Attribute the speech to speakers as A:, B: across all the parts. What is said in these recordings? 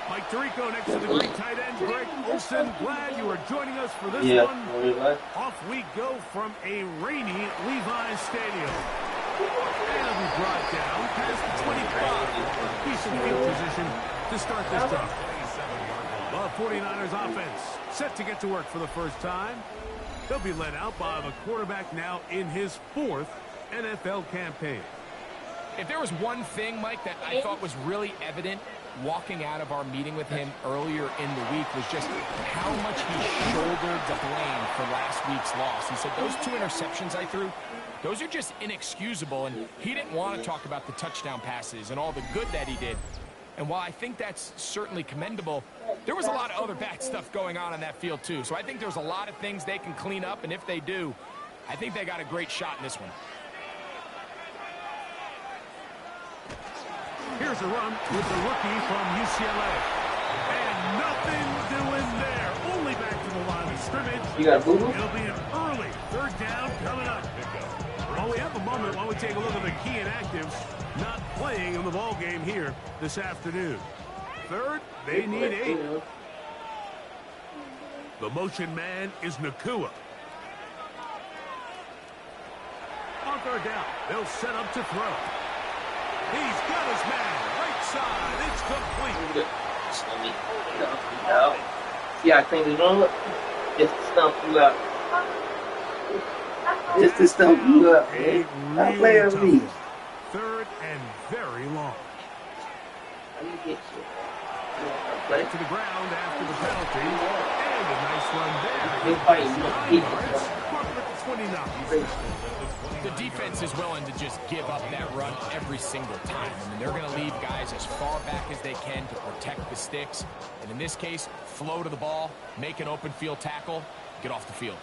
A: Mike Tirico next to the great tight end, Greg Olsen. Glad you are joining us for this one. Off we go from a rainy Levi's Stadium. And it'll be brought down past the 25. Decent field position to start this drive. The 49ers offense set to get to work for the first time. They'll be led out by the quarterback now in his 4th NFL campaign.
B: If there was one thing, Mike, that I thought was really evident walking out of our meeting with him earlier in the week was just how much he shouldered the blame for last week's loss. He said those 2 interceptions I threw, those are just inexcusable, and he didn't want to talk about the touchdown passes and all the good that he did. And while I think that's certainly commendable, there was a lot of other bad stuff going on that field too. So I think there's a lot of things they can clean up, and if they do, I think they got a great shot in this one.
A: Here's a run with the rookie from UCLA. And nothing doing there. Only back to the line of scrimmage.
C: You got a boo-boo?
A: It'll be an early 3rd down coming up. Well, we have a moment while we take a look at the key inactives not playing in the ball game here this afternoon. 3rd, they need 8. The motion man is Nacua. On 3rd down, they'll set up to throw. He's got his man. Right side. It's complete.
C: Yeah, I think it's wrong. Just to stump you out. Just to stump you up. I play with me.
A: 3rd and very long.
C: Play
A: Back to the ground after the penalty. And a nice run there. Mark at the 29.
B: The defense is willing to just give up that run every single time. I mean, they're going to leave guys as far back as they can to protect the sticks. And in this case, flow to the ball, make an open field tackle, get off the field.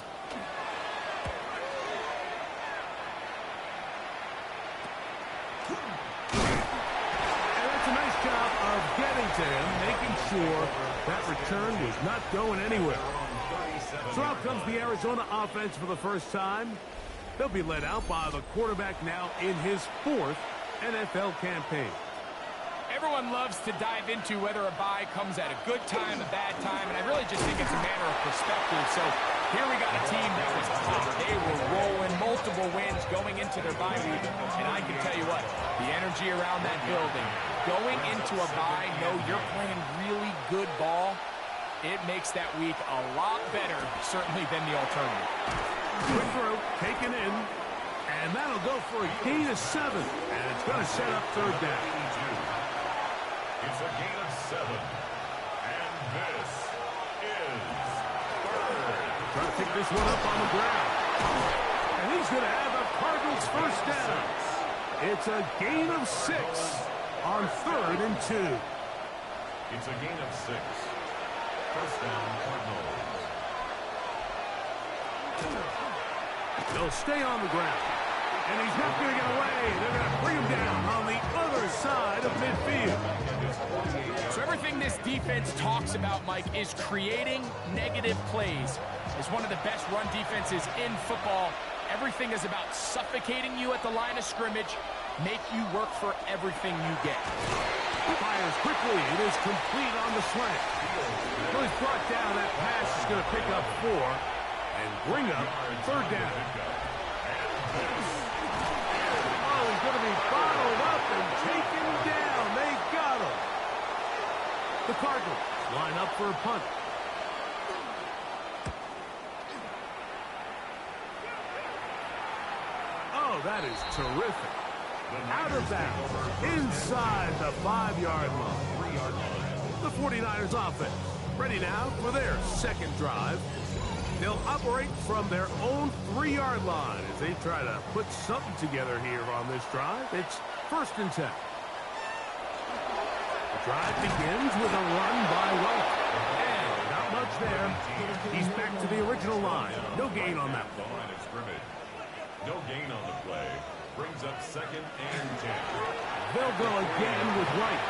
A: And that's a nice job of getting to him, making sure that return was not going anywhere. So out comes the Arizona offense for the first time. They'll be led out by the quarterback now in his 4th NFL campaign.
B: Everyone loves to dive into whether a bye comes at a good time, a bad time, and I really just think it's a matter of perspective. So here we got a team that was hot. They were rolling, multiple wins going into their bye week, and I can tell you what, the energy around that building, going into a bye, know you're playing really good ball, it makes that week a lot better, certainly, than the alternative.
A: Quick throw, taken in, and that'll go for a gain of 7, and it's going to set up 3rd down.
D: It's a gain of 7, and this is 3rd.
A: Trying to pick this one up on the ground, and he's going to have the Cardinals' 1st down. It's a gain of 6 on 3rd and 2.
D: It's a gain of 6. 1st down, Cardinals.
A: They'll stay on the ground. And he's not going to get away. They're going to bring him down on the other side of midfield.
B: So everything this defense talks about, Mike, is creating negative plays. It's one of the best run defenses in football. Everything is about suffocating you at the line of scrimmage, make you work for everything you get.
A: Fires quickly. It is complete on the slant. So he's brought down. That pass is going to pick up 4. And bring up 3rd down. Oh, he's going to be bottled up and taken down. They got him. The Cardinals line up for a punt. Oh, that is terrific. Out of bounds. Inside the 5-yard line. The 49ers offense ready now for their 2nd drive. They'll operate from their own 3-yard line as they try to put something together here on this drive. It's 1st and 10. The drive begins with a run by White. And not much there. He's back to the original line. No gain on that one.
D: Line of scrimmage. No gain on the play. Brings up 2nd and 10.
A: They'll go again with White.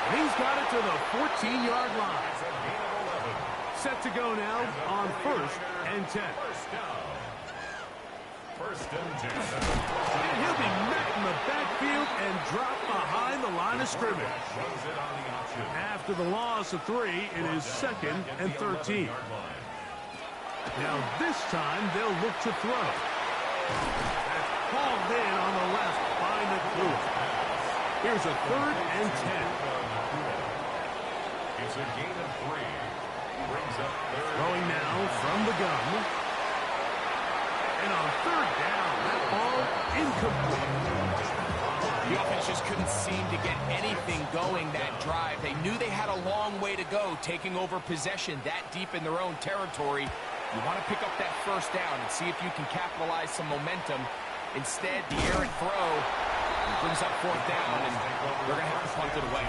A: And he's got it to the 14-yard line. Set to go now on 1st and 10.
D: 1st and 10.
A: And he'll be met in the backfield and dropped behind the line of scrimmage.
D: Runs
A: After the loss of 3, it is 2nd and 13. Now this time they'll look to throw. That's called in on the left by McLuhan. Here's a 3rd and 10.
D: It's a gain of 3. Brings up 3rd.
A: Throwing now from the gun. And on 3rd down, that ball incomplete.
B: The offense just couldn't seem to get anything going that drive. They knew they had a long way to go, taking over possession that deep in their own territory. You want to pick up that 1st down and see if you can capitalize some momentum. Instead, the errant throw brings up 4th down, and they're going to have to punt it away.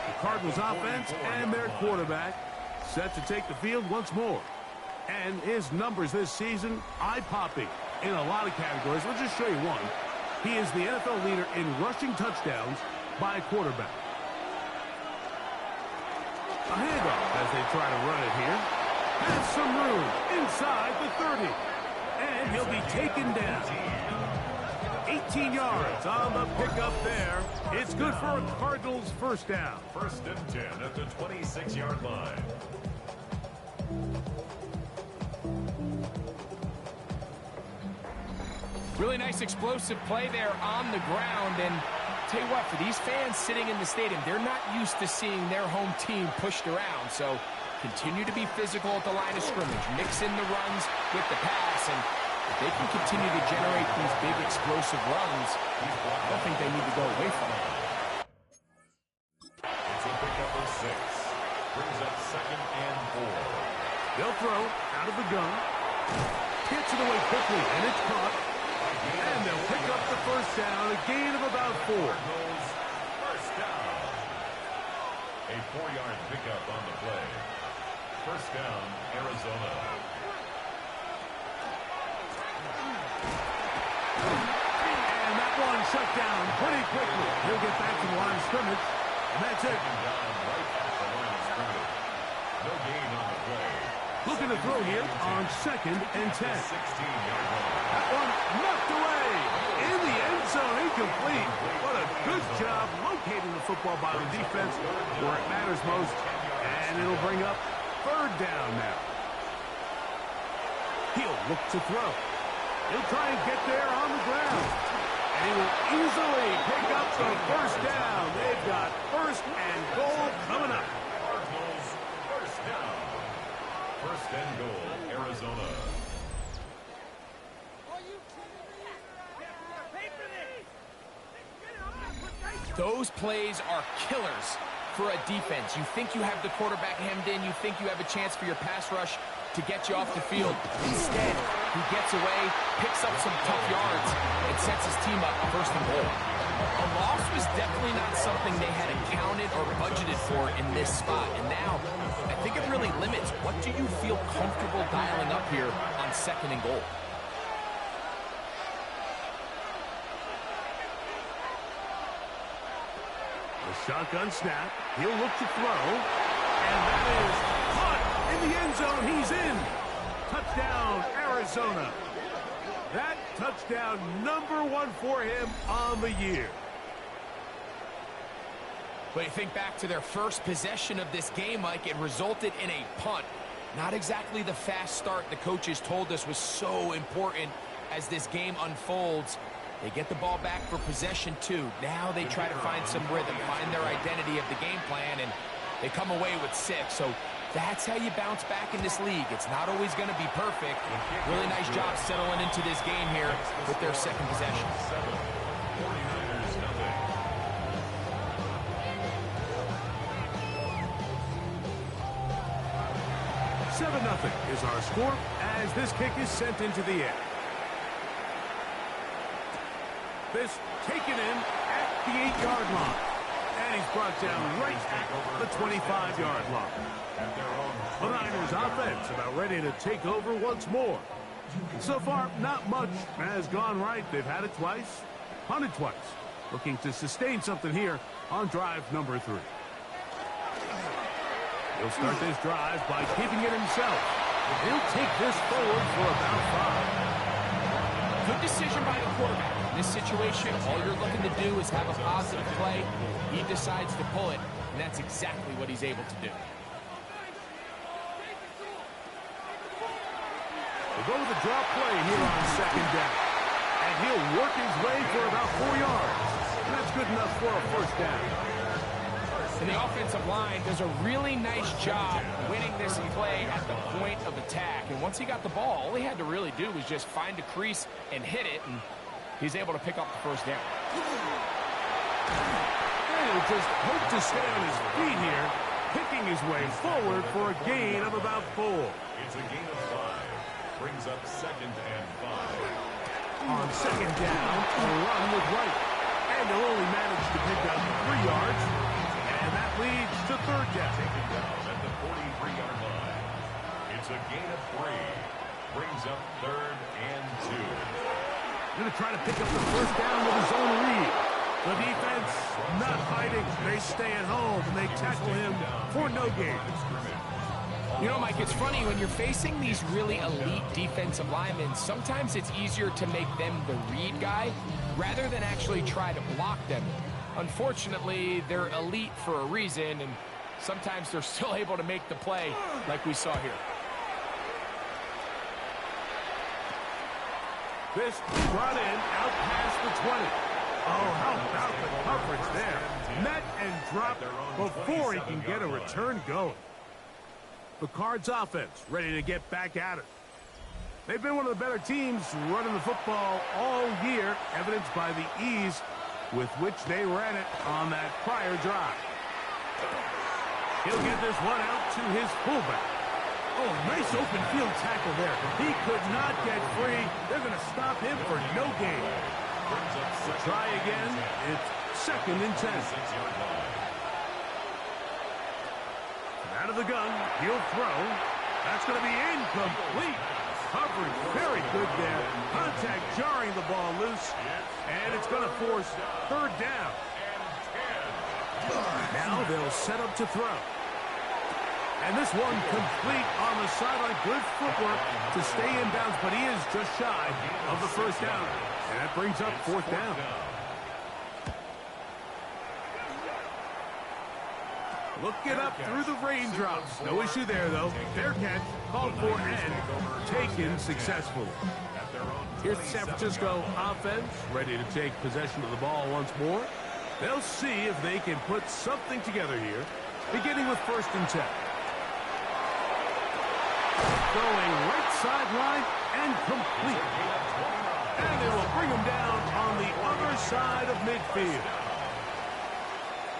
A: The Cardinals offense and their quarterback set to take the field once more. And his numbers this season, eye-popping in a lot of categories. We'll just show you one. He is the NFL leader in rushing touchdowns by a quarterback. A handoff as they try to run it here. Has some room inside the 30. And he'll be taken down. 18 yards on the pickup there. It's good for a Cardinals 1st down.
D: 1st and 10 at the 26-yard line.
B: Really nice explosive play there on the ground. And tell you what, for these fans sitting in the stadium, they're not used to seeing their home team pushed around. So continue to be physical at the line of scrimmage. Mix in the runs with the pass. And if they can continue to generate these big explosive runs, I don't think they need to go away from it.
D: It's a pickup of 6. Brings up 2nd and 4.
A: They'll throw out of the gun. Gets it away quickly, and it's caught. And they'll pick up the 1st down, a gain of about 4.
D: 1st down. A 4-yard pickup on the play. 1st down, Arizona.
A: And that one shut down pretty quickly. He'll get back to the line of scrimmage, and that's it.
D: Down right at the line of scrimmage. No gain on the play.
A: Looking to throw here on 2nd and 10.
D: 16-yard line.
A: That one knocked away in the end zone, incomplete. What a good job locating the football by the defense where it matters most. And it'll bring up 3rd down now. He'll look to throw. He'll try and get there on the ground. And he will easily pick up the 1st down. They've got 1st and goal coming up.
D: Cardinals 1st down. 1st and goal, Arizona.
B: Those plays are killers for a defense. You think you have the quarterback hemmed in. You think you have a chance for your pass rush to get you off the field. Instead, he gets away, picks up some tough yards, and sets his team up 1st and goal. A loss was definitely not something they had accounted or budgeted for in this spot. And now, I think it really limits what do you feel comfortable dialing up here on 2nd and goal.
A: Shotgun snap. He'll look to throw. And that is caught in the end zone. He's in. Touchdown, Arizona. That touchdown number 1 for him on the year.
B: But you think back to their first possession of this game, Mike, it resulted in a punt. Not exactly the fast start the coaches told us was so important as this game unfolds. They get the ball back for possession 2. Now they try to find some rhythm, find their identity of the game plan, and they come away with 6. So that's how you bounce back in this league. It's not always going to be perfect. Really nice job settling into this game here with their 2nd possession.
D: 49ers nothing.
A: $7-0 is our score as this kick is sent into the air. This taken in at the 8-yard line. And he's brought down right at the 25-yard line. The Niners offense about ready to take over once more. So far, not much has gone right. They've had it twice, punted twice. Looking to sustain something here on drive number 3. He'll start this drive by keeping it himself. He'll take this forward for about 5.
B: Good decision by the quarterback. In this situation, all you're looking to do is have a positive play. He decides to pull it. and that's exactly what he's able to do.
A: We'll go with a drop play here on second down. And he'll work his way for about 4 yards. And that's good enough for a first down.
B: And the offensive line does a really nice job winning this play at the point of attack. And once he got the ball, all he had to really do was just find a crease and hit it, and he's able to pick up the first down.
A: And he'll just hope to stay on his feet here, picking his way forward for a gain of about 4.
D: It's a gain of 5. Brings up 2nd and 5.
A: On second down, a run with Wright. And he'll only manage to pick up 3 yards. And that leads to third down.
D: Taken down at the 43-yard line. It's a gain of 3. Brings up 3rd and 2.
A: Going to try to pick up the first down with his own read. The defense not fighting. They stay at home, and they tackle him for no gain.
B: You know, Mike, it's funny, when you're facing these really elite defensive linemen, sometimes it's easier to make them the read guy rather than actually try to block them. Unfortunately, they're elite for a reason, and sometimes they're still able to make the play like we saw here.
A: This brought in out past the 20. Oh, how about the coverage there? Met and dropped before he can get a return going. The Cards offense ready to get back at it. They've been one of the better teams running the football all year, evidenced by the ease with which they ran it on that prior drive. He'll get this one out to his fullback. Oh, nice open field tackle there. He could not get free. They're going to stop him for no gain. Try again. It's 2nd and 10. Out of the gun, he'll throw. That's going to be incomplete. Coverage very good there. Contact jarring the ball loose. And it's going to force third down. Now they'll set up to throw. And this one complete on the sideline. Good footwork to stay in bounds, but he is just shy of the first down. And that brings up 4th down. Looking up through the raindrops. No issue there, though. Fair catch, called for, and taken successfully. Here's the San Francisco offense, ready to take possession of the ball once more. They'll see if they can put something together here, beginning with 1st and 10. Going right sideline and complete. And they will bring him down on the other side of midfield.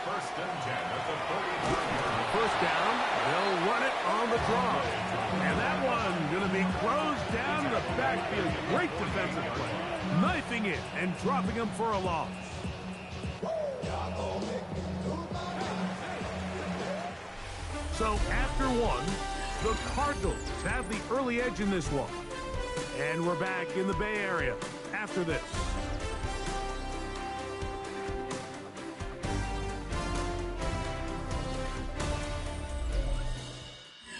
D: 1st and 10 at the 30.
A: First down, they'll run it on the draw. And that one going to be closed down in the backfield. Great defensive play. Knifing it and dropping him for a loss. So after one, the Cardinals have the early edge in this one. And we're back in the Bay Area after this.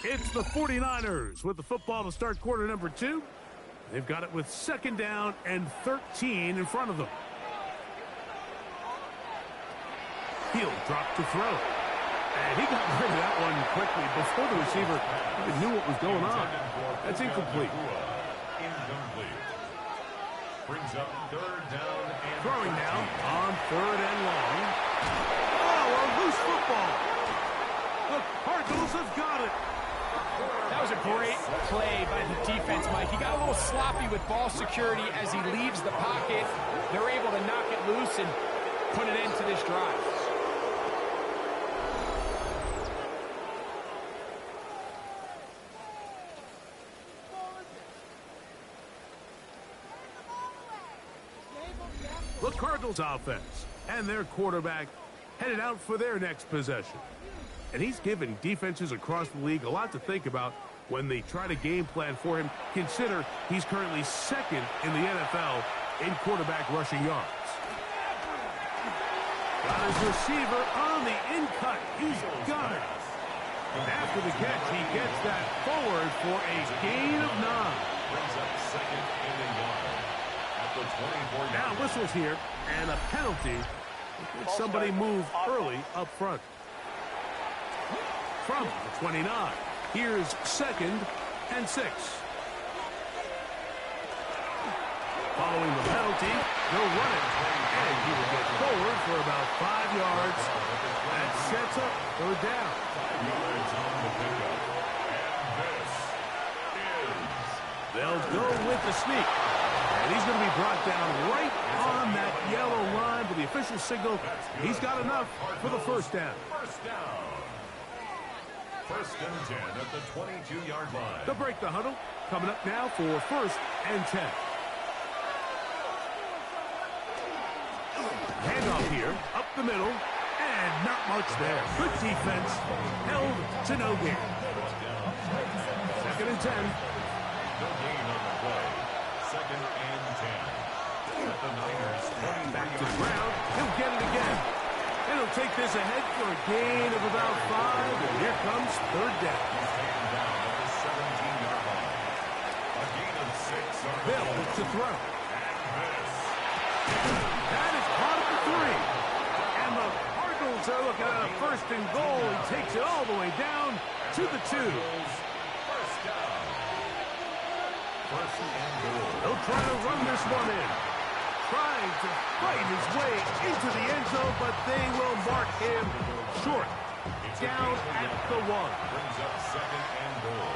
A: It's the 49ers with the football to start quarter number 2. They've got it with 2nd down and 13 in front of them. He'll drop to throw. And he got rid of that one quickly before the receiver even knew what was going on. That's incomplete.
D: Incomplete. Brings up 3rd down and
A: Throwing now on 3rd and long. Oh, a loose football. The Cardinals have got it.
B: That was a great play by the defense, Mike. He got a little sloppy with ball security as he leaves the pocket. They're able to knock it loose and put it into this drive.
A: The Cardinals offense and their quarterback headed out for their next possession. And he's given defenses across the league a lot to think about when they try to game plan for him. Consider he's currently 2nd in the NFL in quarterback rushing yards. Got his receiver on the in-cut. He's got it. And after the catch, he gets that forward for a gain of 9.
D: brings up 2nd and 1. At the 24-yard
A: Now whistles here and a penalty. Somebody moved early up front. from the 29. Here's 2nd and 6. Following the penalty, they'll run it. And he will get forward for about 5 yards. That sets up 3rd down.
D: 5 yards on the pickup. And this is...
A: They'll go with the sneak. And he's going to be brought down right on that yellow line with the official signal. He's got enough for the 1st down.
D: 1st down. 1st and 10 at the 22-yard line.
A: They'll break the huddle. Coming up now for 1st and 10. Handoff here, up the middle, and not much there. Good defense, held to no gain. 2nd and 10.
D: No gain on the play. 2nd and 10. At the Niners, 20
A: Back to Brown. He'll get it again. And he'll take this ahead for a gain of about 5. And here comes 3rd down.
D: He's taken down at the 17-yard line. A gain of 6 on the
A: Bill
D: play.
A: to throw.
D: And this.
A: That is caught at the 3. And the Cardinals are looking at a 1st and goal. He takes it all the way down to the 2.
D: 1st down. 1st and goal.
A: They'll try to run this one in. Trying to fight his way into the end zone, but they will mark him short. Down at the 1.
D: Brings up 2nd and goal.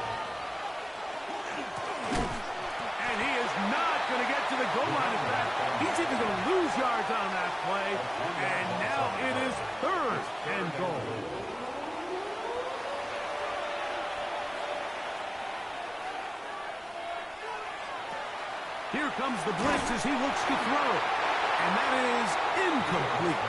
A: And he is not going to get to the goal line. In fact, he's even going to lose yards on that play. And now it is 3rd and goal. Here comes the blitz as he looks to throw. And that is incomplete.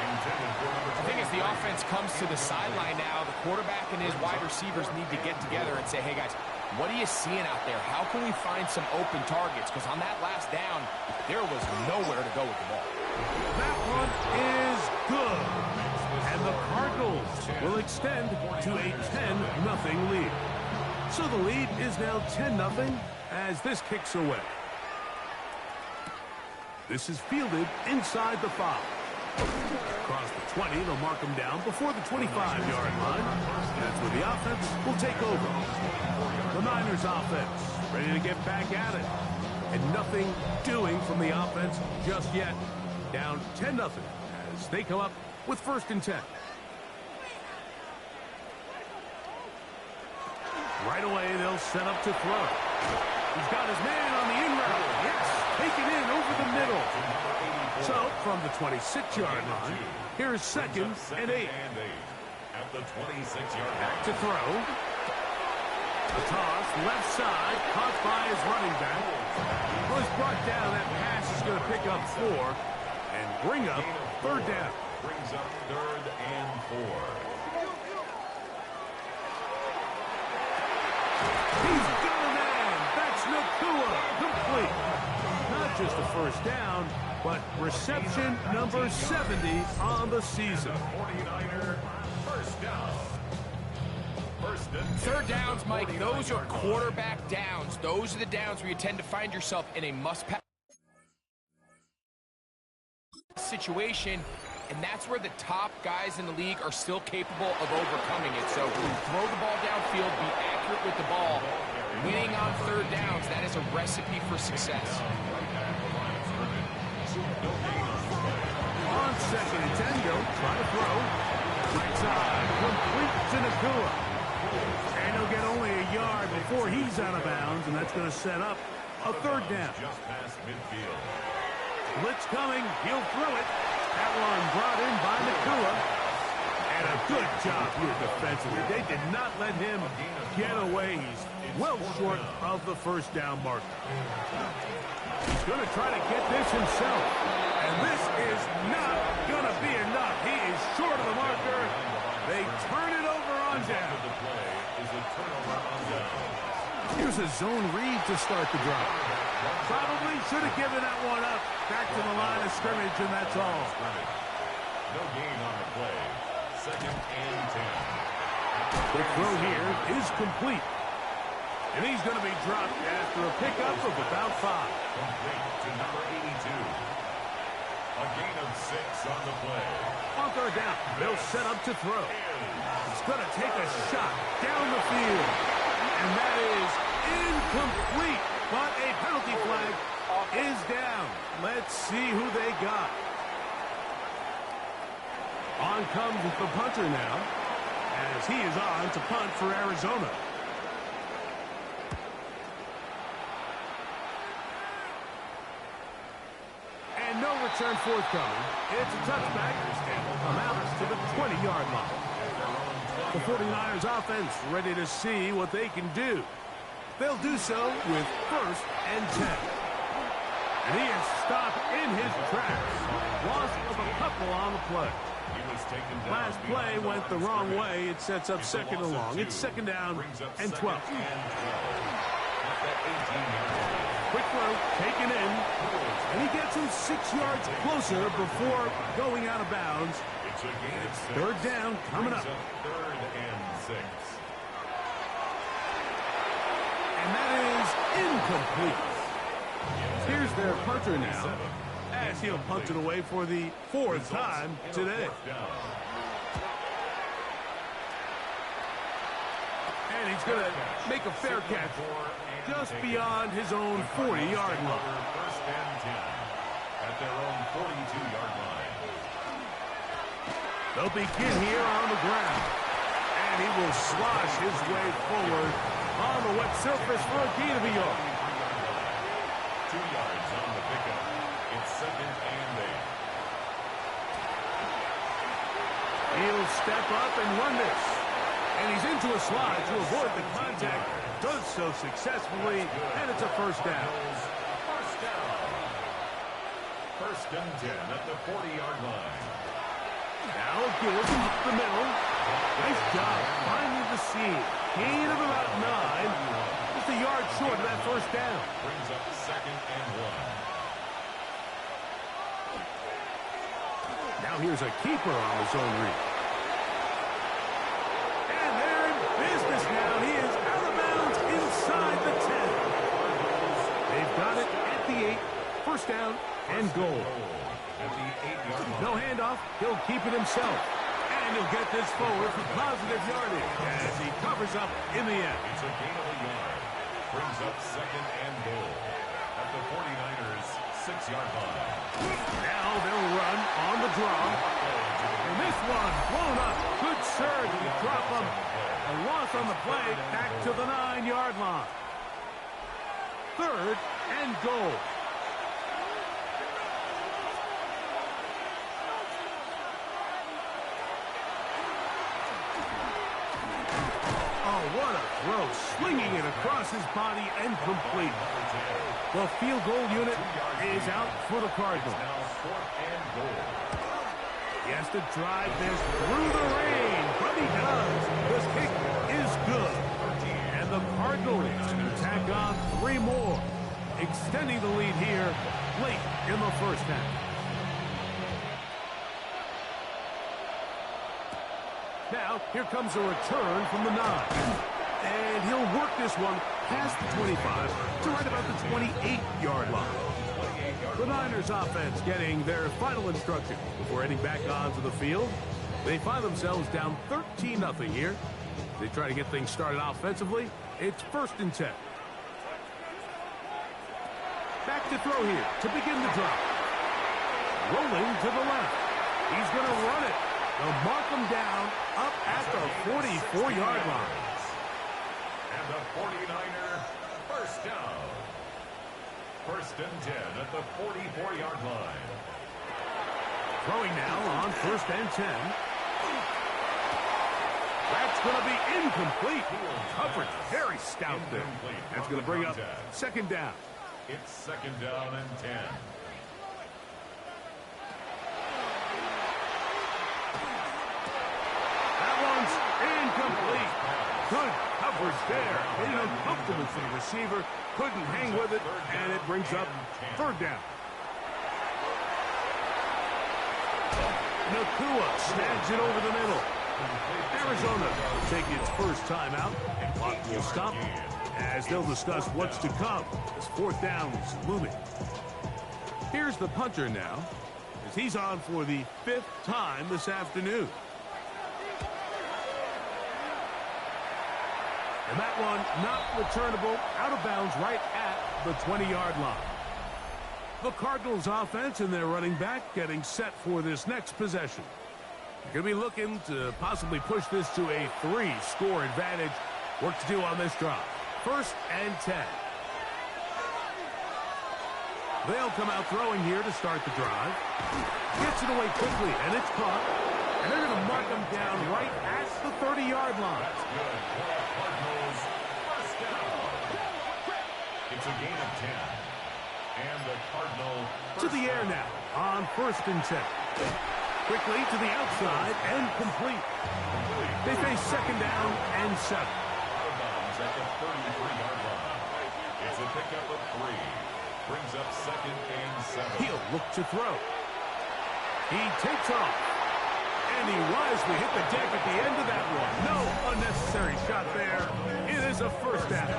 B: I think as the offense comes to the sideline now, the quarterback and his wide receivers need to get together and say, hey, guys, what are you seeing out there? How can we find some open targets? Because on that last down, there was nowhere to go with the ball.
A: That one is good. And the Cardinals will extend to a 10-0 lead. So the lead is now 10-0 as this kicks away. This is fielded inside the 5. Across the 20, they'll mark him down before the 25-yard line. That's where the offense will take over. The Niners offense ready to get back at it. And nothing doing from the offense just yet. Down 10-0 as they come up with 1st and 10. Right away, they'll set up to throw. He's got his man on the in route. Yes, taken in over the middle. So, from the 26-yard line, here's 2nd and 8.
D: At the 26-yard
A: Back to throw. The toss, left side, caught by his running back. Was brought down. That pass is going to pick up 4 and bring up 3rd down.
D: Brings up 3rd and 4.
A: He's got a man. That's Nacua. Complete. Not just a 1st down, but reception number 70 on the season.
D: 49er, 1st down. 1st and
B: 3rd downs, Mike, those are quarterback downs. Those are the downs where you tend to find yourself in a must-pass situation, and that's where the top guys in the league are still capable of overcoming it. So throw the ball downfield, be accurate with the ball. Winning on 3rd downs, that is a recipe for success.
A: On 2nd and 10, they'll try to throw. Right side, complete to Nacua. And he'll get only a yard before he's out of bounds, and that's going to set up a 3rd down.
D: just past midfield.
A: Blitz coming, he'll throw it. That one brought in by Nacua. And a good job here defensively. They did not let him get away. He's well short of the 1st down marker. He's going to try to get this himself. And this is not going to be enough. He is short of the marker. They turn it over on down.
D: The play is a turnover on down.
A: Here's a zone read to start the drive. Probably should have given that one up. Back to the line of scrimmage, and that's all.
D: No gain on the play. 2nd and 10.
A: The throw here is complete. And he's going to be dropped after a pickup of about 5.
D: Complete to number 82. A gain of 6 on the play.
A: On third down, they'll set up to throw. He's going to take a shot down the field. And that is incomplete. But a penalty flag is down. Let's see who they got. On comes the punter now, as he is on to punt for Arizona. And no return forthcoming. It's a touchback, and will come out to the 20-yard line. The 49ers offense ready to see what they can do. They'll do so with 1st and 10. And he is stopped in his tracks. Loss of a couple on the play. Last play went the wrong way. It sets up 2nd and long. It's 2nd down and 12. Quick throw taken in. And he gets him 6 yards closer before going out of bounds. It's 3rd down coming up.
D: 3rd and 6.
A: And that is incomplete. Here's their punter now, as he'll punt it away for the 4th time today. And he's going to make a fair catch just beyond his own 40-yard line.
D: 1st and 10 at their own 42-yard line.
A: They'll begin here on the ground. And he will slosh his way forward on the wet surface for a gain of a yard.
D: 2 yards on the pickup. It's 2nd and 8.
A: He'll step up and run this. And he's into a slide to avoid the contact. Does so successfully, and it's a 1st down.
D: 1st and 10 at the 40-yard line.
A: Now Gibbs up the middle. Nice job finding the seam. Gain of about 9. Just a yard short of that 1st down.
D: Brings up 2nd and 1.
A: Now here's a keeper on his own read. And they're in business now. He is out of bounds inside the 10. They've got it at the 8. 1st down and goal.
D: At the 8-yard line.
A: No handoff. He'll keep it himself. And he'll get this forward for positive yardage as he covers up in the end.
D: It's a gain of a yard. Brings up 2nd and goal at the 49ers 6-yard line.
A: Now they'll run on the draw. And this one blown up. Good surge to drop him. A loss on the play back to the 9-yard line. 3rd and goal. What a throw, slinging it across his body and complete. The field goal unit is out for the Cardinals.
D: Now 4th and goal.
A: He has to drive this through the rain, but he does. This kick is good. And the Cardinals can tack on 3 more, extending the lead here late in the 1st half. Now, here comes a return from the 9. And he'll work this one past the 25 to right about the 28-yard line. The Niners offense getting their final instruction before heading back onto the field. They find themselves down 13-0 here. They try to get things started offensively. It's 1st and 10. Back to throw here to begin the drive. Rolling to the left. He's going to run it. They'll mark him down up at the 44-yard line.
D: And the 49er 1st down. 1st and 10 at the 44-yard line.
A: Throwing now on 1st and 10. That's going to be incomplete. Coverage very stout there. That's going to bring up 2nd down.
D: It's 2nd down and 10.
A: Incomplete. Good coverage there. Made it uncomfortable for the receiver. Couldn't hang with it, and it brings up 3rd down. Nacua snags it over the middle. Arizona will take its first timeout, and clock will stop as they'll discuss what's to come as 4th down is looming. Here's the punter now, as He's on for the 5th time this afternoon. And that one not returnable, out of bounds right at the 20-yard line. The Cardinals offense and their running back getting set for this next possession. They're going to be looking to possibly push this to a 3-score advantage. Work to do on this drive. 1st and 10. They'll come out throwing here to start the drive. Gets it away quickly, and it's caught. And they're going to mark him down right at the 30-yard line.
D: That's good. Cardinals, first down. It's a gain of 10. And the Cardinal
A: To the air now on 1st and 10. Quickly to the outside and complete. They face 2nd down and 7.
D: Out of bounds at the 33-yard line. It's a pickup of 3. Brings up 2nd and 7.
A: He'll look to throw. He takes off. And he wisely hit the deck at the end of that one. No unnecessary shot there. It is a 1st down.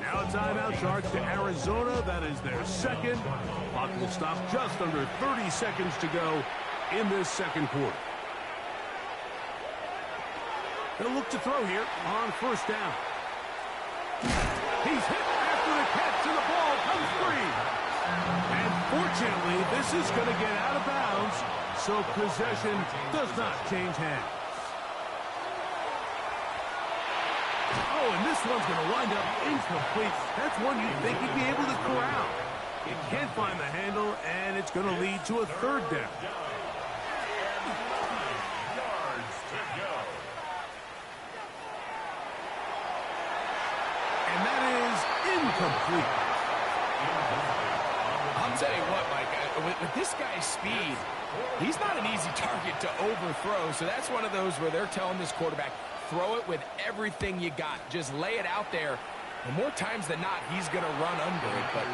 A: Now a timeout charge to Arizona. That is their 2nd. Clock will stop just under 30 seconds to go in this 2nd quarter. They'll look to throw here on 1st down. He's hit after the catch, and the ball comes free. And fortunately, this is going to get out of bounds, so possession does not change hands. Oh, and this one's going to wind up incomplete. That's one you'd think he'd be able to corral. He can't find the handle, and it's going to lead to a 3rd down.
D: 9 yards to go.
A: And that is incomplete.
B: I'll tell you what, Mike, with this guy's speed, he's not an easy target to overthrow, so that's one of those where they're telling this quarterback, throw it with everything you got. Just lay it out there. And more times than not, he's going to run under it. But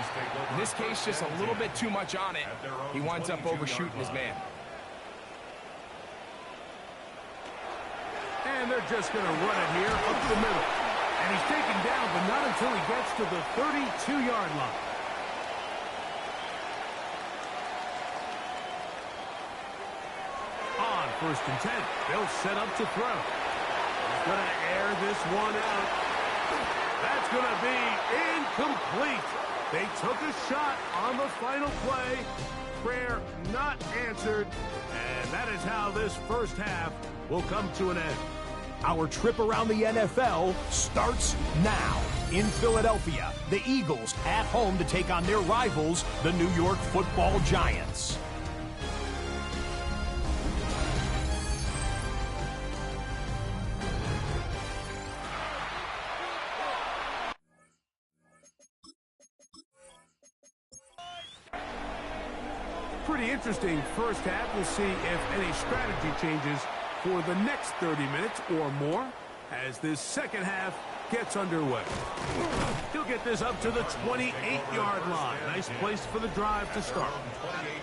B: in this case, just a little bit too much on it. He winds up overshooting his man.
A: And they're just going to run it here up the middle. And he's taken down, but not until he gets to the 32-yard line. On 1st and 10, they'll set up to throw. He's going to air this one out. That's going to be incomplete. They took a shot on the final play. Prayer not answered. And that is how this 1st half will come to an end.
E: Our trip around the NFL starts now. In Philadelphia, the Eagles at home to take on their rivals, the New York Football Giants.
A: Pretty interesting 1st half. We'll see if any strategy changes for the next 30 minutes or more as this 2nd half gets underway. He'll get this up to the 28-yard line. Nice place for the drive to start.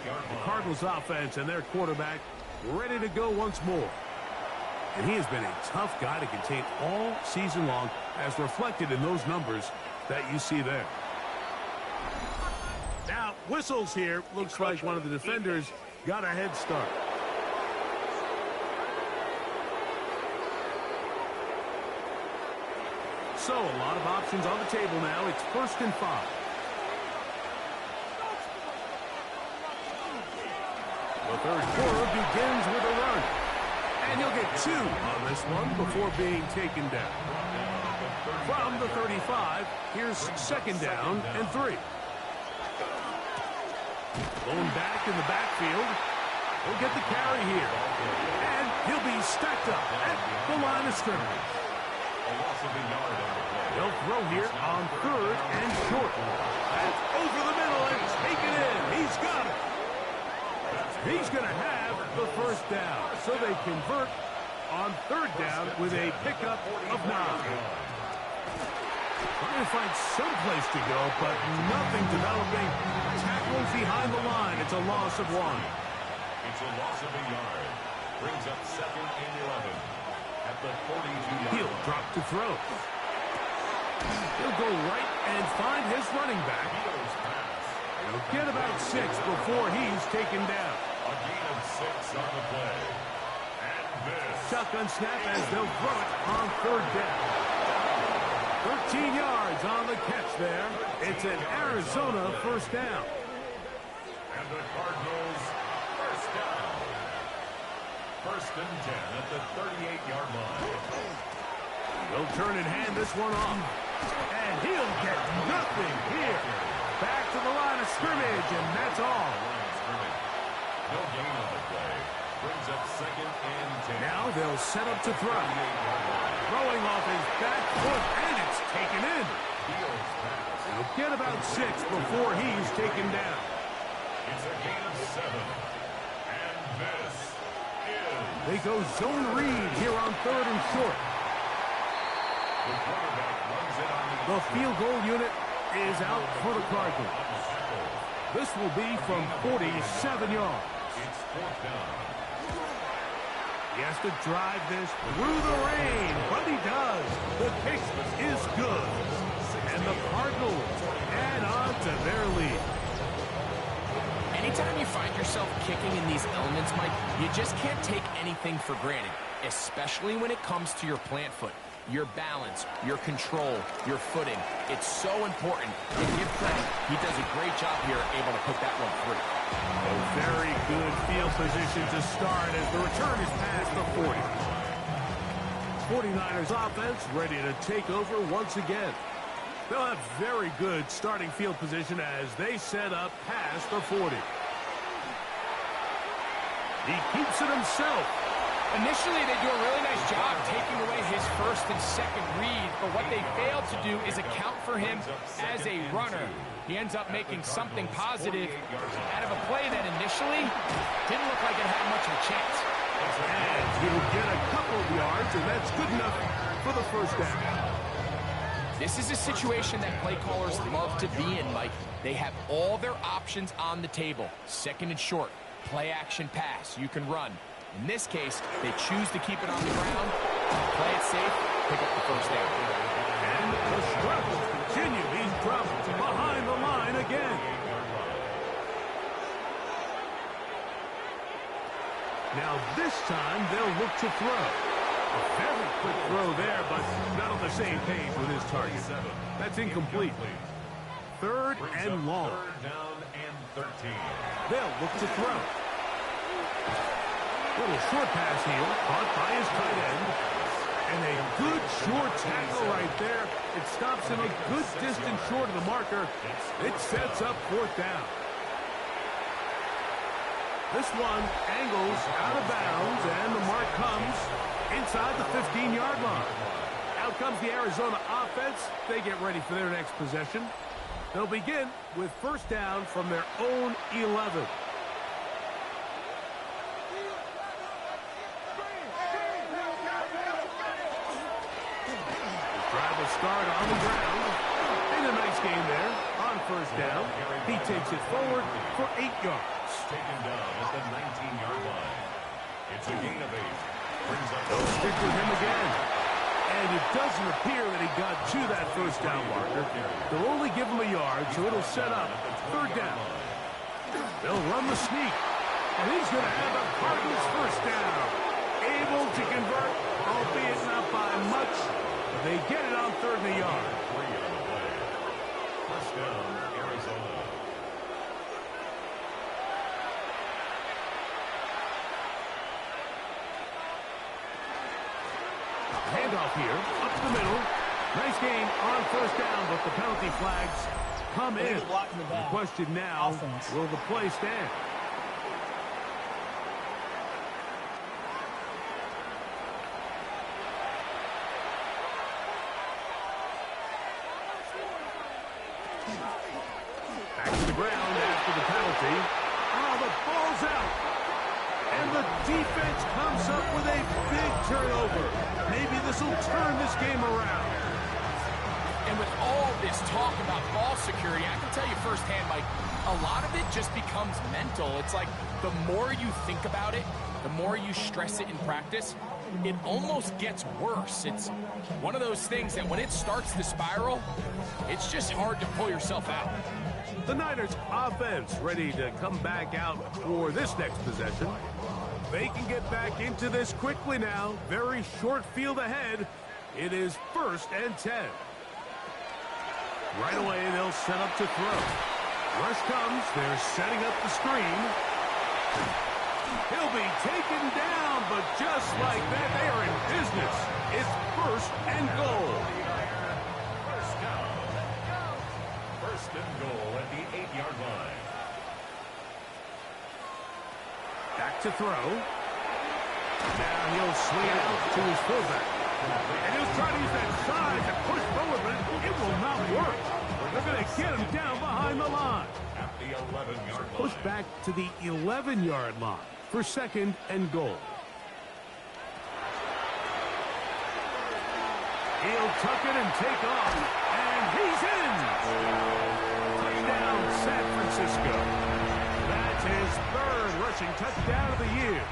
A: The Cardinals offense and their quarterback ready to go once more. And he has been a tough guy to contain all season long, as reflected in those numbers that you see there. Now, whistles here. Looks like one of the defenders got a head start. So, a lot of options on the table now. It's 1st and 5. The 3rd quarter begins with a run. And he'll get 2 on this one before being taken down. From the 35, here's 2nd down and 3. Blown back in the backfield. He'll get the carry here. And he'll be stacked up at the line of scrimmage. They'll throw here on 3rd and short. That's over the middle and taken in. He's got it. He's going to have the 1st down. So they convert on 3rd down with a pickup of 9. Trying to find some place to go, but nothing developing. Tackles behind the line. It's a loss of 1.
D: It's a loss of a yard. Brings up 2nd and 11 at the 42-yard line.
A: He'll drop to throw. He'll go right and find his running back. He'll get about 6 before he's taken down.
D: A gain of 6 on the play. And this.
A: Shotgun snap as they'll throw it on 3rd down. 13 yards on the catch there. It's an Arizona 1st down.
D: And the Cardinals, 1st down. 1st and 10 at the 38-yard line.
A: They'll turn and hand this one off. And he'll get nothing here. Back to the line of scrimmage, and that's all.
D: No gain on the play. Brings up 2nd and 10.
A: Now they'll set up to throw. Throwing off his back foot, and it's taken in. He'll get about 6 before he's taken down.
D: It's a gain of 7. And this is...
A: They go zone read here on 3rd and short.
D: The quarterback runs it on
A: The field goal unit is out for the Cardinals. This will be from 47 yards.
D: It's 4th down.
A: He has to drive this through the rain, but he does. The kick is good. And the Cardinals add on to their lead.
B: Anytime you find yourself kicking in these elements, Mike, you just can't take anything for granted, especially when it comes to your plant foot. Your balance, your control, your footing. It's so important. And give credit, he does a great job here able to put that one through.
A: A very good field position to start as the return is past the 40. 49ers offense ready to take over once again. They'll have very good starting field position as they set up past the 40. He keeps it himself.
B: Initially, they do a really nice job taking away his 1st and 2nd read, but what they failed to do is account for him as a runner. He ends up making something positive out of a play that initially didn't look like it had much of a chance.
A: And he'll get a couple of yards, and that's good enough for the 1st down.
B: This is a situation that play callers love to be in, Mike. They have all their options on the table. 2nd and short, play action pass, you can run. In this case, they choose to keep it on the ground, play it safe, pick up the 1st down.
A: And the struggles continue. He's dropped behind the line again. Now this time they'll look to throw. A very quick throw there, but not on the same page with his target. That's incomplete. 3rd and long.
D: 3rd down and 13.
A: They'll look to throw. Little short pass here, caught by his tight end. And a good short tackle right there. It stops him a good distance short of the marker. It sets up 4th down. This one angles out of bounds, and the mark comes inside the 15-yard line. Out comes the Arizona offense. They get ready for their next possession. They'll begin with 1st down from their own 11. Start on the ground. And a nice game there on 1st down. He takes it forward for 8 yards.
D: Taken down at the 19-yard line. It's a gain of 8. Brings up
A: They'll stick with him again. And it doesn't appear that he got to that 1st down marker. They'll only give him a yard, so it'll set up 3rd down. They'll run the sneak. And he's going to have a Cardinals 1st down. Able to convert, albeit not by much. They get it on 3rd and a yard.
D: 3 on the play. 1st down, Arizona.
A: Handoff here, up the middle. Nice game on 1st down, but the penalty flags come in. The question now, will the play stand? Back to the ground after the penalty. Oh, the ball's out. And the defense comes up with a big turnover. Maybe this will turn this game around.
B: And with all this talk about ball security, I can tell you firsthand, Mike, a lot of it just becomes mental. It's like the more you think about it, the more you stress it in practice, it almost gets worse. It's one of those things that when it starts to spiral, it's just hard to pull yourself out.
A: The Niners offense ready to come back out for this next possession. They can get back into this quickly now. Very short field ahead. It is 1st and 10. Right away, they'll set up to throw. Rush comes. They're setting up the screen. He'll be taken down, but just like that, they are in business. It's 1st and goal.
D: First down. 1st and goal at the 8-yard line.
A: Back to throw. Now he'll swing it out to his fullback. And he'll try to use that size to push forward, but it will not work. They're going to get him down behind the line.
D: At the 11-yard line.
A: Push back to the 11-yard line for 2nd and goal. He'll tuck it and take off. And he's in. Touchdown, San Francisco. That's his 3rd rushing touchdown of the year.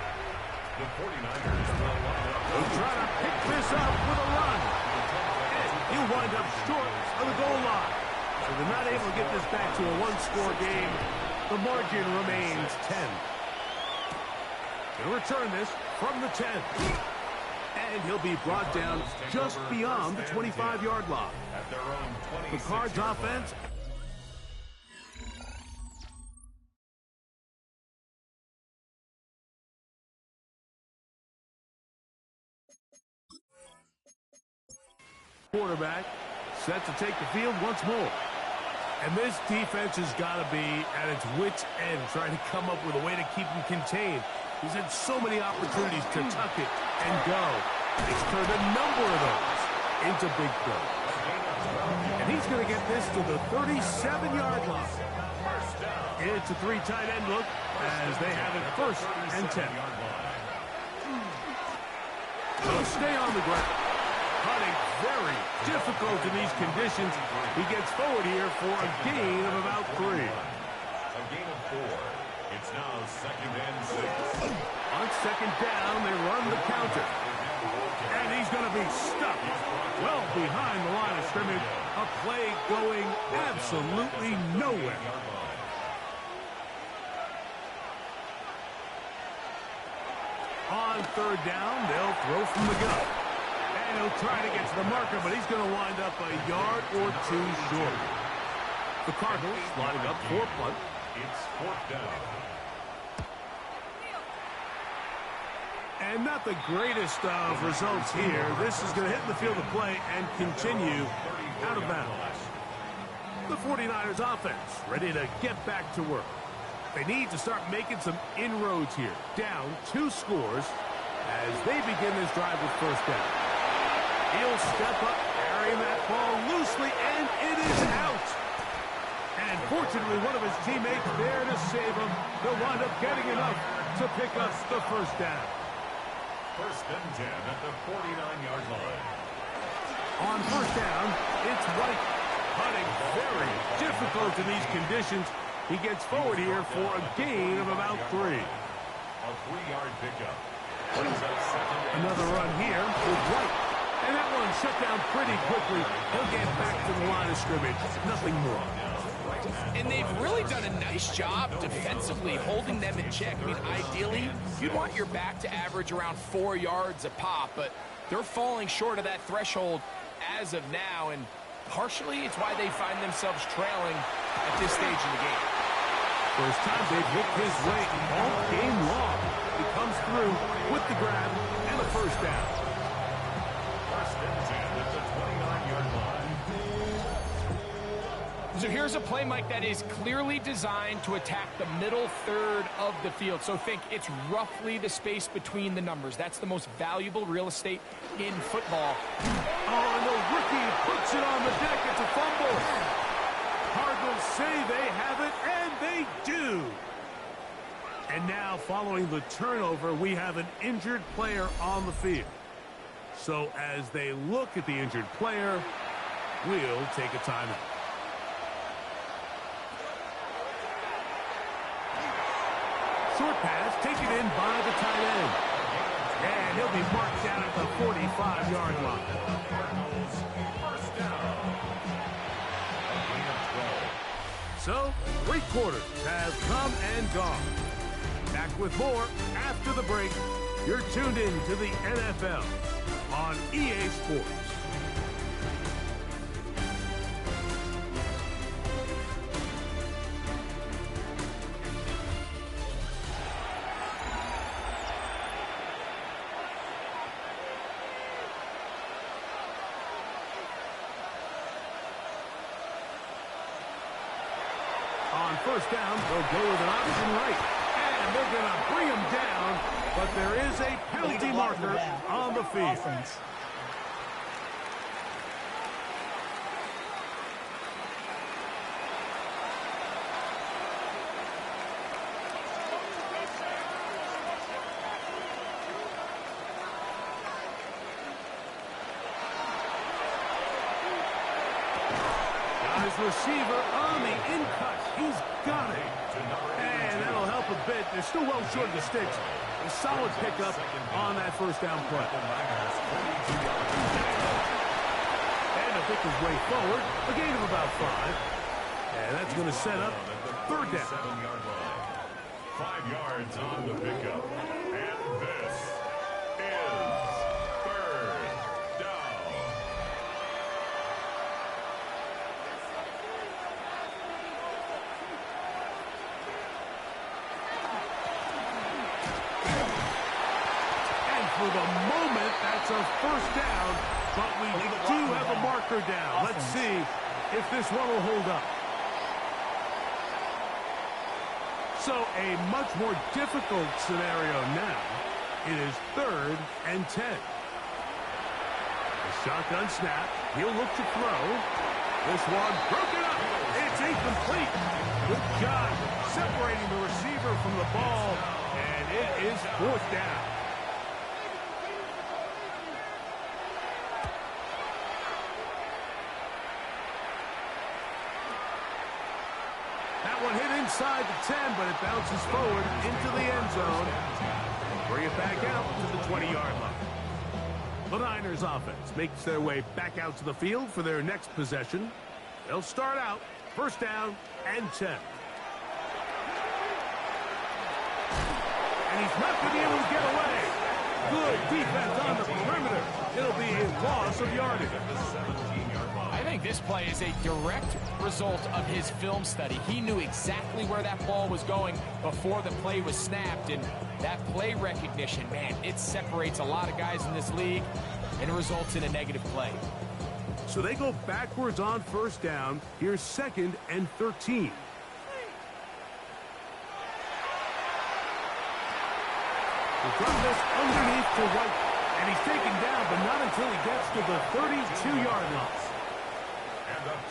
D: The 49ers will line up.
A: He'll try to pick this up with a run. And he'll wind up short of the goal line. So they're not able to get this back to a one-score game. The margin remains 10. He'll return this from the 10. And he'll be brought down just beyond the 25-yard line.
D: At their own 26-yard
A: The Cards offense. Quarterback set to take the field once more. And this defense has got to be at its wits' end, trying to come up with a way to keep him contained. He's had so many opportunities to tuck it and go. He's turned a number of those into big plays. And he's going to get this to the 37-yard line. It's a 3 tight end look as they have it 1st and 10. They'll stay on the ground. Hunting very difficult in these conditions. He gets forward here for a gain of about 3.
D: A gain of 4. It's now 2nd and 6.
A: On 2nd down, they run the counter. And he's going to be stuck well behind the line of scrimmage. A play going absolutely nowhere. On 3rd down, they'll throw from the gun. And he'll try to get to the marker, but he's going to wind up a yard or 2 short. The Cardinals lining up for punt.
D: It's 4th down.
A: And not the greatest of results here. This is going to hit the field of play and continue out of bounds. The 49ers offense ready to get back to work. They need to start making some inroads here. Down 2 scores as they begin this drive with 1st down. He'll step up, carrying that ball loosely, and it is out. And fortunately, one of his teammates there to save him. He'll wind up getting enough to pick up the 1st down.
D: 1st and 10 at the 49-yard line.
A: On 1st down, it's White. Hunting very difficult in these conditions. He gets forward here for a gain of about 3.
D: A 3-yard pickup.
A: Another run here with White. And that one shut down pretty quickly. He'll get back to the line of scrimmage. Nothing more.
B: And they've really done a nice job defensively holding them in check. I mean, ideally, you'd want your back to average around 4 yards a pop, but they're falling short of that threshold as of now, and partially it's why they find themselves trailing at this stage in the game.
A: First time they've looked his way all game long. He comes through with the grab and the 1st down.
D: 1st and 10 at the 29-yard line.
B: So here's a play, Mike, that is clearly designed to attack the middle 3rd of the field. So think it's roughly the space between the numbers. That's the most valuable real estate in football.
A: Oh, and the rookie puts it on the deck. It's a fumble. Cardinals say they have it, and they do. And now, following the turnover, we have an injured player on the field. So as they look at the injured player, we'll take a timeout. Short pass taken in by the tight end. And he'll be marked down at the 45-yard line.
D: Cardinals, 1st down. A gain of 12.
A: So, 3 quarters have come and gone. Back with more after the break. You're tuned in to the NFL on EA Sports. On first down, they'll go with an option right. And they're going to bring him down, but there is a penalty marker on the field. Got his receiver on the in-cut. He's got it. And that'll help a bit. They're still well short of the sticks. A solid pickup on that first down play. And a pick his way forward. A gain of about 5. And that's going to set up third down.
D: 7-yard line. 5 yards on the pickup. And this is third down.
A: For the moment, that's a first down, but we do have a marker down. Let's see if this one will hold up. So a much more difficult scenario now. It is 3rd and 10. The shotgun snap. He'll look to throw. This one broken up. It's incomplete. Good job separating the receiver from the ball, and it is 4th down. One hit inside the 10, but it bounces forward into the end zone. Bring it back out to the 20-yard line. The Niners offense makes their way back out to the field for their next possession. They'll start out first down and 10. And he's not going to be able to get away. Good defense on the perimeter. It'll be a loss of yardage.
B: I think this play is a direct result of his film study. He knew exactly where that ball was going before the play was snapped, and that play recognition, man, it separates a lot of guys in this league, and it results in a negative play.
A: So they go backwards on first down. Here's 2nd and 13. From this underneath to White, and he's taken down, but not until he gets to the 32-yard line.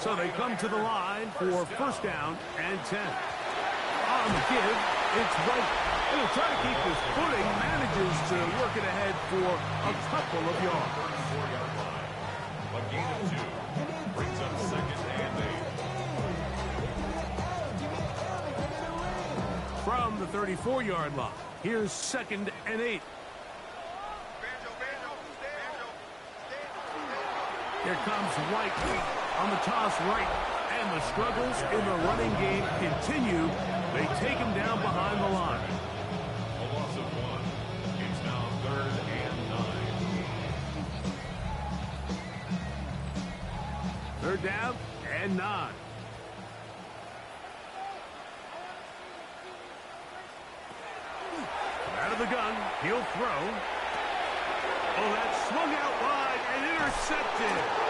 A: So they come to the line for first down and 10. On the give, it's White. He'll try to keep his footing, manages to work it ahead for a couple of yards.
D: 34-yard line. A gain of 2. Brings up 2nd and 8.
A: From the 34-yard line, here's 2nd and 8. Here comes White on the toss right, and the struggles in the running game continue. They take him down behind the line.
D: A loss of 1. It's now 3rd and 9.
A: 3rd down and 9. Out of the gun, he'll throw. Oh, that swung out wide and intercepted.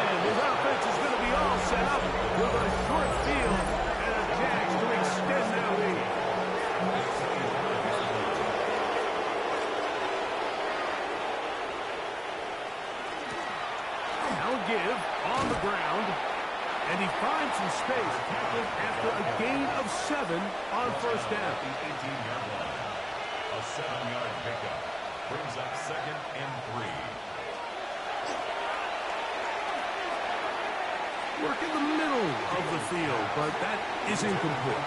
A: And his offense is going to be all set up with a short field and a chance to extend their lead. Now give on the ground, and he finds some space tackled after a gain of 7 on first down.
D: 18-yard line. A 7-yard pickup. Brings up 2nd and 3.
A: Work in the middle of the field, but that is incomplete.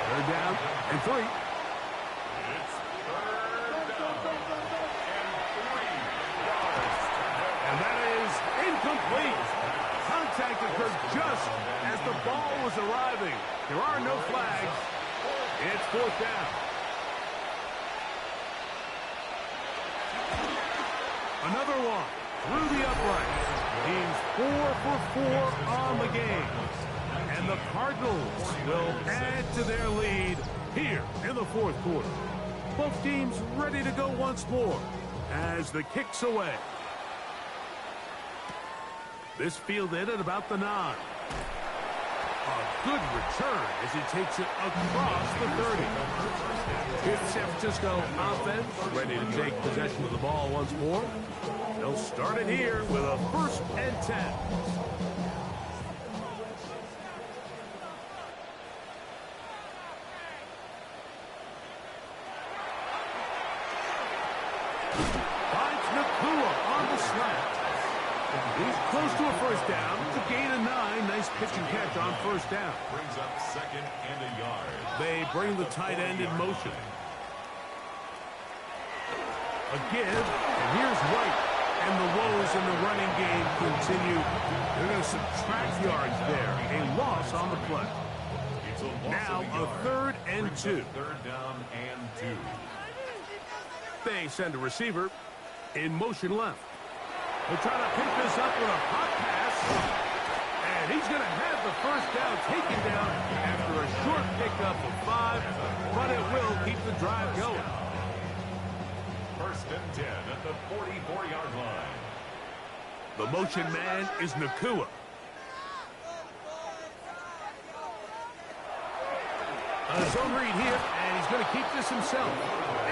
A: 3rd down and 3.
D: It's 3rd down and 3 yards.
A: And that is incomplete. Contact occurred just as the the ball was arriving. There are no flags. It's fourth down. Another one through the uprights. He's 4 for 4 on the game. And the Cardinals will add to their lead here in the fourth quarter. Both teams ready to go once more as the kick's away. This fielded at about the 9. A good return as he takes it across the 30. Here's the San Francisco offense ready to take possession of the ball once more. They'll start it here with a 1st and 10. Finds Nacua on the slant. He's close to a 1st down. It's a gain of 9. Nice pitch and catch on 1st down.
D: Brings up 2nd and a yard.
A: They bring the tight end in motion. A give, and here's White. And the woes in the running game continue. They're going to subtract yards there. A loss on the play.
D: It's a loss
A: Now
D: of
A: a 3rd and 2.
D: 3rd down and 2.
A: They send a receiver in motion left. They'll try to pick this up with a hot pass. And he's going to have the 1st down taken down after a short pickup of 5. But it will keep the drive going.
D: 1st and 10 at the 44-yard line.
A: The motion man is Nacua. A zone read here, and he's going to keep this himself.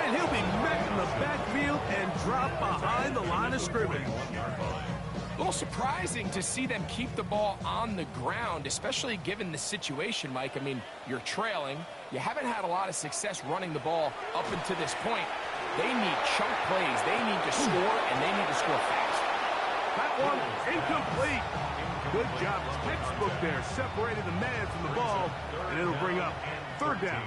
A: And he'll be met in the backfield and drop behind the line of scrimmage.
B: A little surprising to see them keep the ball on the ground, especially given the situation, Mike. I mean, you're trailing. You haven't had a lot of success running the ball up until this point. They need chunk plays. They need to score, and they need to score fast.
A: That one incomplete. Good job. Textbook there. Separated the man from the ball, and it'll bring up 3rd down.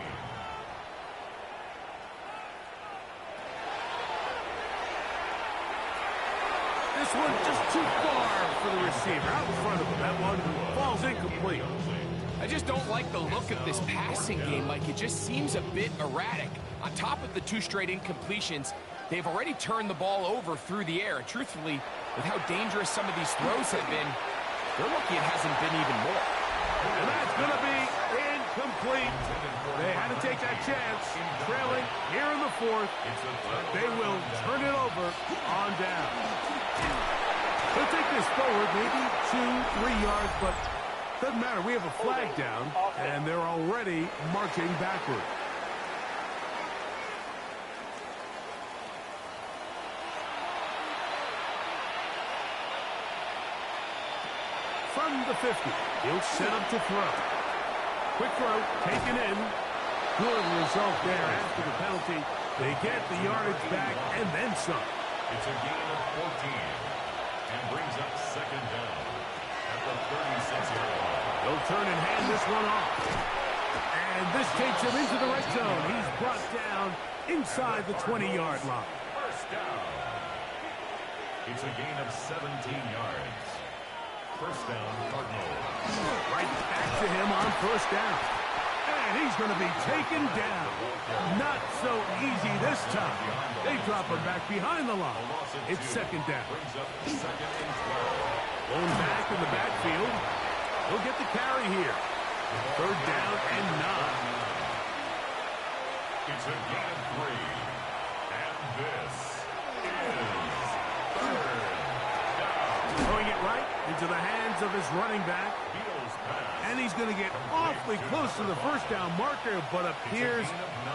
A: This one just too far for the receiver. Out in front of him. That one falls incomplete.
B: I just don't like the look of this passing game, Mike. It just seems a bit erratic. On top of the 2 straight incompletions, they've already turned the ball over through the air. And truthfully, with how dangerous some of these throws have been, they're lucky it hasn't been even more.
A: And that's going to be incomplete. They had to take that chance, trailing here in the 4th. But they will turn it over on down. They'll take this forward, maybe 2, 3 yards, but doesn't matter. We have a flag down, and they're already marching backward. From the 50, he'll set up to throw. Quick throw, taken in. Good result there after the penalty. They get the yardage back and then some.
D: It's a gain of 14 and brings up 2nd down at the 36-yard line.
A: They'll turn and hand this one off. And this takes him into the red zone. He's brought down inside the 20-yard line.
D: 1st down. It's a gain of 17 yards. 1st down, Cardinals.
A: Right back to him on 1st down. And he's going to be taken down. Not so easy this time. They drop him back behind the line. It's 2nd down.
D: Brings up 2nd and 12.
A: Going back in the backfield. He'll get the carry here. 3rd down and 9.
D: It's a gain of 3. And this is 3rd down.
A: Throwing it right into the hands of his running back.
D: Beals pass.
A: And he's going to get awfully close to the 1st down marker, but appears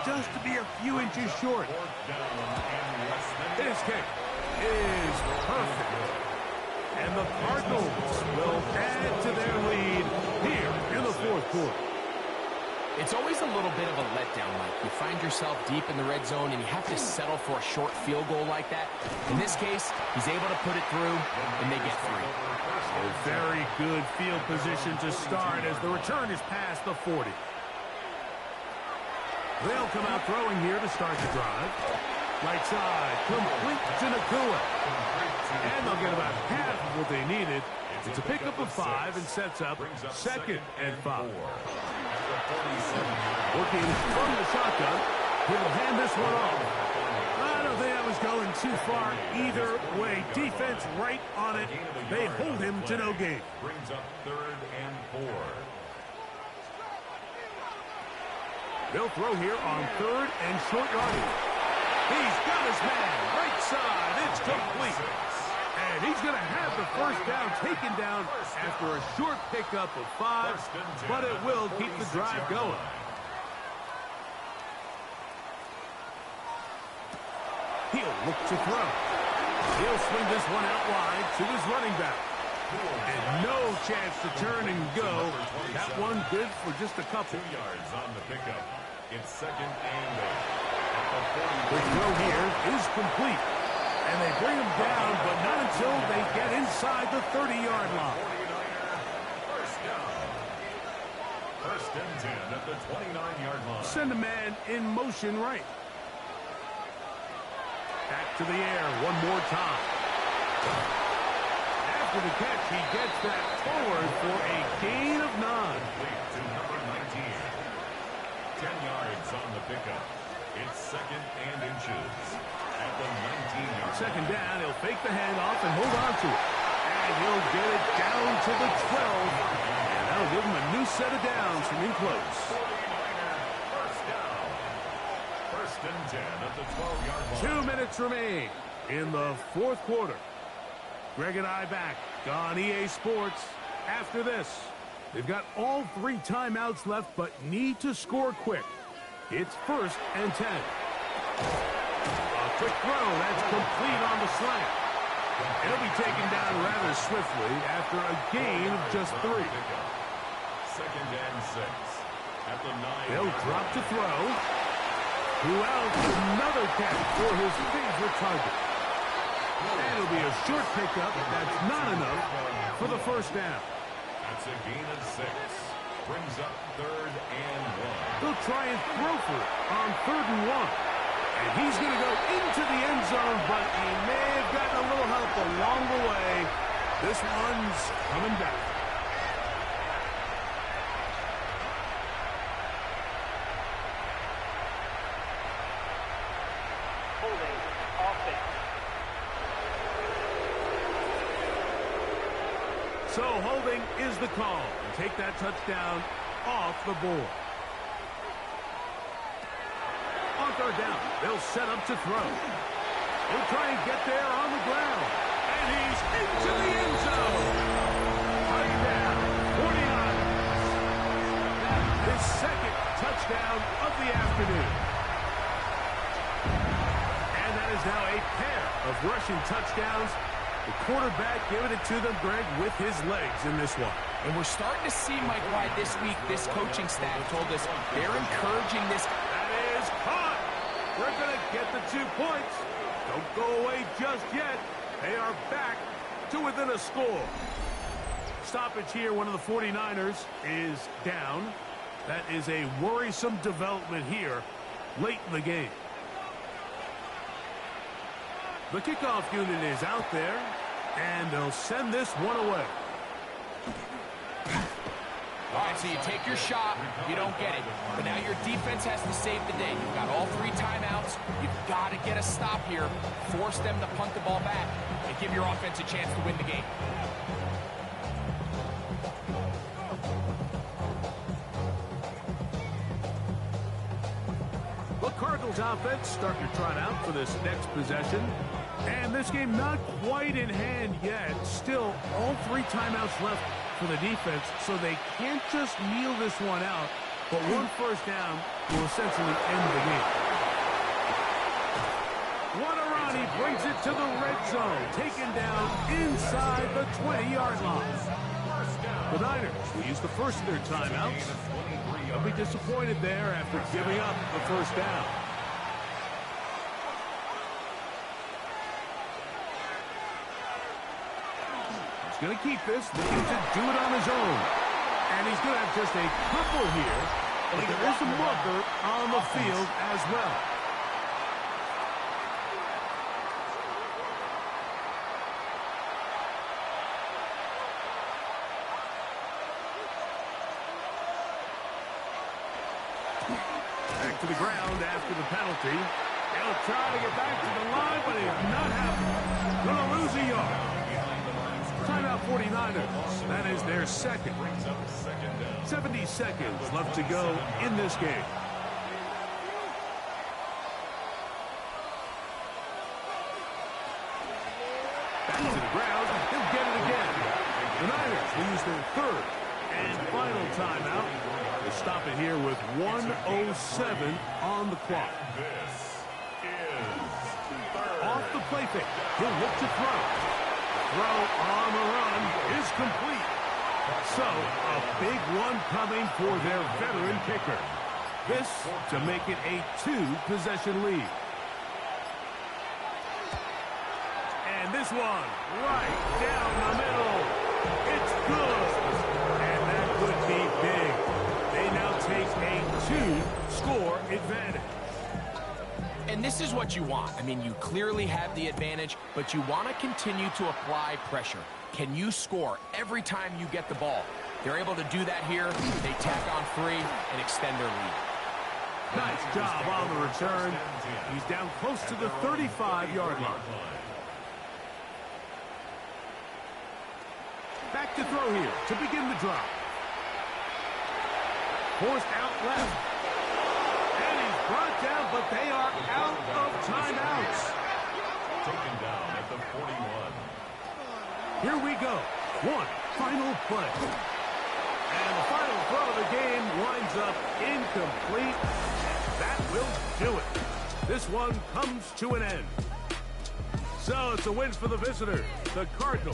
A: just to be a few inches short.
D: 4th down and less than
A: His kick is perfect. And the Cardinals will add to their lead here in the 4th quarter.
B: It's always a little bit of a letdown, Mike. You find yourself deep in the red zone, and you have to settle for a short field goal like that. In this case, he's able to put it through, and they get 3.
A: A very good field position to start as the return is past the 40. They'll come out throwing here to start the drive. Right side, complete to Nacua. And they'll get about half of what they needed It's a pickup of 5 and sets up 2nd and 5. Working from the shotgun. He'll hand this one off. I don't think I was going too far either way. Defense right on it. They hold him to no gain.
D: Brings up 3rd and 4.
A: They'll throw here on 3rd and short yardage. He's got his man. Right side. It's complete. And he's going to have the first down taken down after a short pickup of 5, but it will keep the drive going. He'll look to throw. He'll swing this one out wide to his running back. And no chance to turn and go. That one good for just a couple.
D: 2 yards on the pickup. It's 2nd and 8.
A: The throw here is complete. And they bring him down, but not until they get inside the 30-yard line.
D: 49er, first down. 1st and 10 at the 29-yard line.
A: Send a man in motion right. Back to the air one more time. After the catch, he gets that forward for a gain of 9.
D: Complete to number 19. 10 yards on the pickup. It's 2nd and inches. At the 19-yard.
A: 2nd down, he'll fake the handoff and hold on to it. And he'll get it down to the 12. And that'll give him a new set of downs from in close.
D: 49er, first down. 1st and 10 at the 12-yard line.
A: 2 minutes remain in the 4th quarter. Greg and I back on EA Sports after this. They've got all 3 timeouts left, but need to score quick. It's 1st and 10. A quick throw. That's complete on the slant. It'll be taken down rather swiftly after a gain of just 3.
D: 2nd and 6. At the 9.
A: They'll drop to throw. Who else? Another catch for his favorite target. And it'll be a short pickup. That's not enough for the first down.
D: That's a gain of 6. Brings up 3rd and 1.
A: They'll try and throw for it on 3rd and 1. And he's going to go into the end zone, but he may have gotten a little help along the way. This one's coming back.
F: Holding offense.
A: So holding is the call. And take that touchdown off the board. On 3rd down, they'll set up to throw. He'll try and get there on the ground. And he's into the end zone. Right down, 49. His 2nd touchdown of the afternoon. And that is now a pair of rushing touchdowns. The quarterback giving it to them, Greg, with his legs in this one.
B: And we're starting to see, Mike, why this week this coaching staff told us they're encouraging this.
A: That is caught. We're going to get the 2 points. Don't go away just yet. They are back to within a score. Stoppage here. One of the 49ers is down. That is a worrisome development here late in the game. The kickoff unit is out there, and they'll send this one away.
B: All right, so you take your shot, you don't get it. But now your defense has to save the day. You've got all 3 timeouts. You've got to get a stop here, force them to punt the ball back, and give your offense a chance to win the game.
A: The Cardinals offense start to trot out for this next possession. And this game not quite in hand yet. Still, all 3 timeouts left for the defense, so they can't just kneel this one out. But 1 first down will essentially end the game. Wadarani brings it to the red zone, taken down inside the 20-yard line. The Niners will use the first of their timeouts. They'll be disappointed there after giving up the first down. He's going to keep this, looking to do it on his own. And he's going to have just a couple here, but there is a marker on the field as well. to the ground after the penalty. He'll try to get back to the line, but it's not happening. Going to lose a yard. Timeout 49ers. That is their second. 70 seconds left to go in this game. Back to the ground. He'll get it again. The Niners will use their third and final timeout to stop it here with 1:07 on the clock. Off the play fake. He'll look to throw. Throw on the run is complete. So, a big one coming for their veteran kicker. This to make it a 2-possession lead. And this one, right down the middle. It's good. And that could be big. They now take a 2-score advantage.
B: And this is what you want. I mean, you clearly have the advantage, but you want to continue to apply pressure. Can you score every time you get the ball? They're able to do that here. They tack on 3 and extend their lead.
A: Nice job on the return. He's down close to the 35-yard line. Back to throw here to begin the drive. Forced out left. And he's brought down, but they are out of timeouts.
D: Taken down at the 41.
A: Here we go. One final play. And the final throw of the game winds up incomplete. That will do it. This one comes to an end. So it's a win for the visitors. The Cardinals